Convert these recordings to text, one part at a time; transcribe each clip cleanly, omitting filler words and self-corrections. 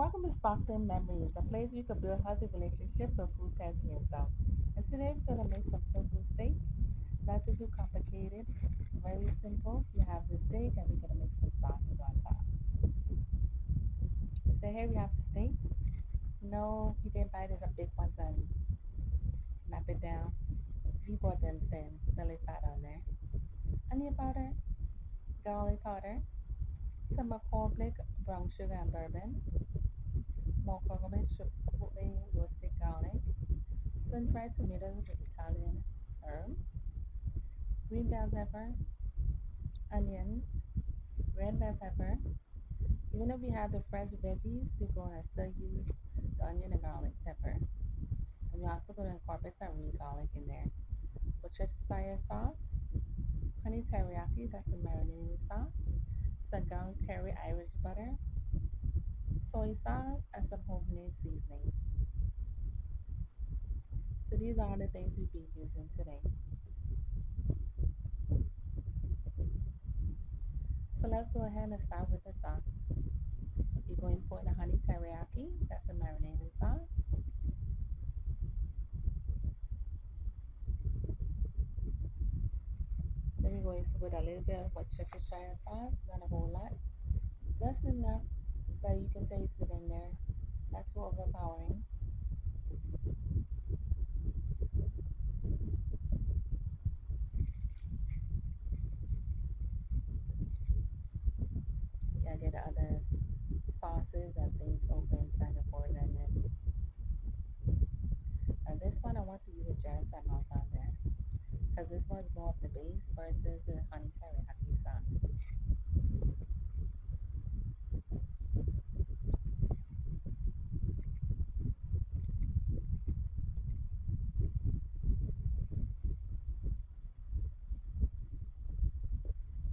Welcome to Sparkling Memories, a place you can build healthy relationship with food pairs for yourself. And today we're gonna make some simple steak. Nothing too complicated. Very simple. You have the steak and we're gonna make some sauces on top. So here we have the steaks. No, we didn't buy these a big ones and snap it down. We bought them thin, belly fat on there. Onion powder, garlic powder, some cornflake, brown sugar and bourbon, more coconut, chipotle, roasted garlic, sun-dried tomatoes with Italian herbs, green bell pepper, onions, red bell pepper. Even if we have the fresh veggies, we're going to still use the onion and garlic pepper. And we're also going to incorporate some real garlic in there. Worcestershire sauce, honey teriyaki, that's the marinated sauce, some ground curry Irish butter, soy sauce, and some homemade seasonings. So these are the things we'll be using today. So let's go ahead and start with the sauce. You're going to put in the honey teriyaki, that's the marinated sauce. Then we're going to put a little bit of Worcestershire sauce, not a whole lot, just enough that you can taste it in there. Not too overpowering. Yeah, get the other sauces and things over inside the pour them in. And this one I want to use a generous amount on there because this one's more of the base versus the honey teriyaki sauce.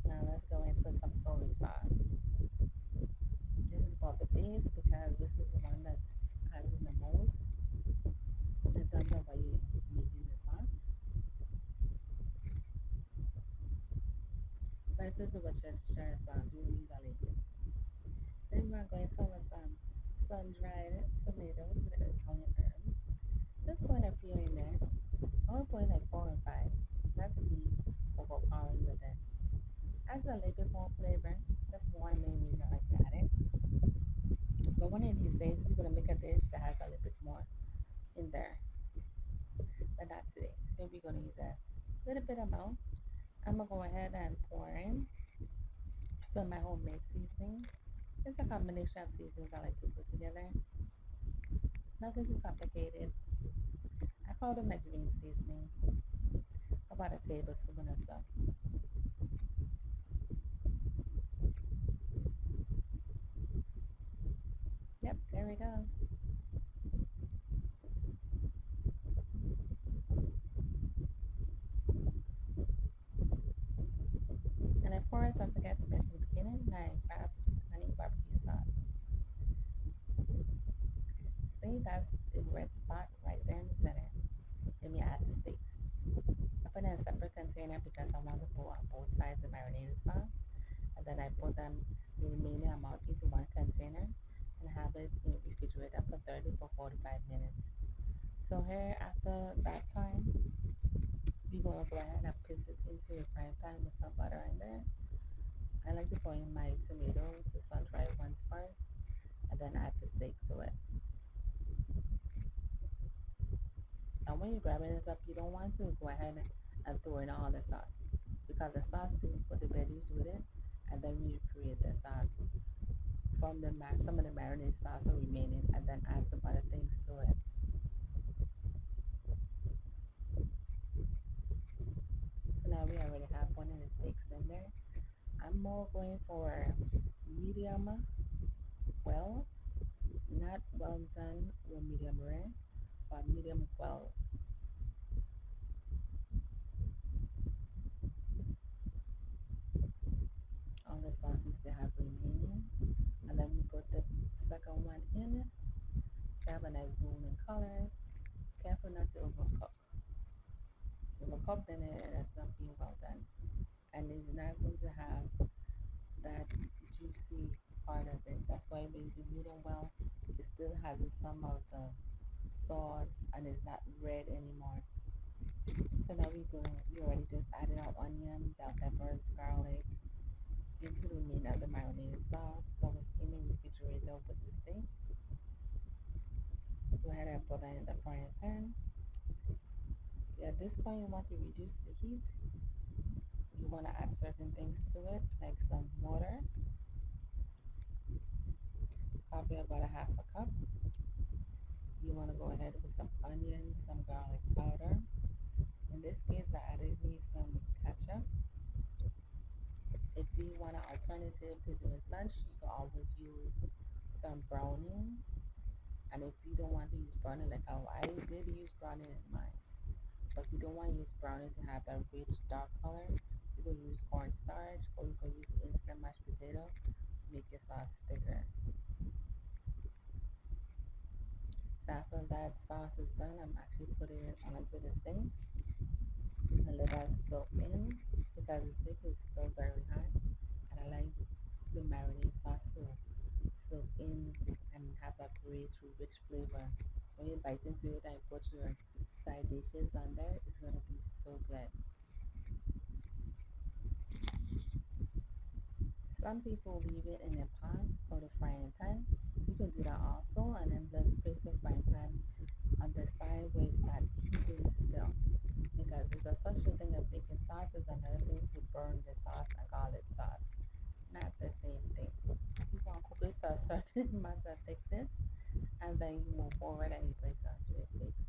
Now let's go and put some soy sauce. This is about the base because this is the one that has in the most in terms of what you're making the sauce versus the Worcestershire sauce. We use a little bit. Then we're going to put some sun-dried tomatoes with the Italian herbs. Just put a few in there. I will put like four or five. Not to be overpowering with it. Adds a little bit more flavor. That's one main reason I like to add it. But one of these days we're gonna make a dish that has a little bit more in there. But not today. Today we're gonna use a little bit amount. I'm gonna go ahead and pour in some of my homemade seasoning. It's a combination of seasonings I like to put together. Nothing too complicated. I call them my green seasoning. About a tablespoon or so. Yep, there it goes. And of course, I forgot to mention at the beginning my crab sweet honey barbecue sauce. See, that's a red spot right there in the center. Then we add the steaks. I put in a separate container because I want to put on both sides the marinated sauce. And then I put them the remaining amount into one container and have it in the refrigerator for 30 for 45 minutes. So here after that time, we're gonna go ahead and place it into a frying pan with some butter in there. I like to put in my tomatoes, the sun-dried ones first, and then add the steak to it. And when you're grabbing it up, you don't want to go ahead and throw in all the sauce because the sauce will put the veggies with it, and then you create the sauce from some of the marinade sauce are remaining, and then add some other things to it. So now we already have one of the steaks in there. I'm more going for medium well, not well done or medium rare, but medium well. All the sauces they have remaining, and then we put the second one in it. Have a nice golden color. Careful not to overcook. Overcook, then it's not being well done, and it's not going to have that juicy. part of it. That's why when you do medium well, it still has some of the sauce and it's not red anymore. So now we already just added our onion, bell peppers, garlic into the meat of the marinated sauce that was in the refrigerator with the steak. Go ahead and put that in the frying pan. At this point, you want to reduce the heat. You want to add certain things to it, like some water, probably about a half a cup. You want to go ahead with some onions, some garlic powder. In this case, I added me some ketchup. If you want an alternative to doing such, you can always use some browning. And if you don't want to use browning, like how I did use browning in mine, but if you don't want to use browning to have that rich dark color, you can use cornstarch or you can use instant mashed potato to make your sauce thicker. So after that sauce is done, I'm actually putting it onto the steaks and let that soak in because the steak is still very hot and I like the marinade sauce to soak in and have that great rich flavor. When you bite into it and put your side dishes on there, it's gonna be so good. Some people leave it in a pot or the frying pan. You can do that also, and then just place the frying pan on the side where it's not heating still. Because there's a such a thing of making sauce is another thing to burn the sauce and garlic sauce. Not the same thing. So you want to cook it to a certain amount of thickness, and then you move forward and you place it onto your steaks.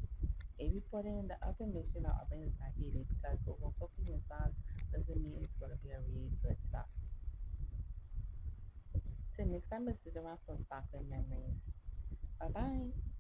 If you put it in the oven, make sure the oven is not heated because overcooking your sauce doesn't mean it's going to be a really good sauce. Till next time, this is around for sparkling memories. Bye bye.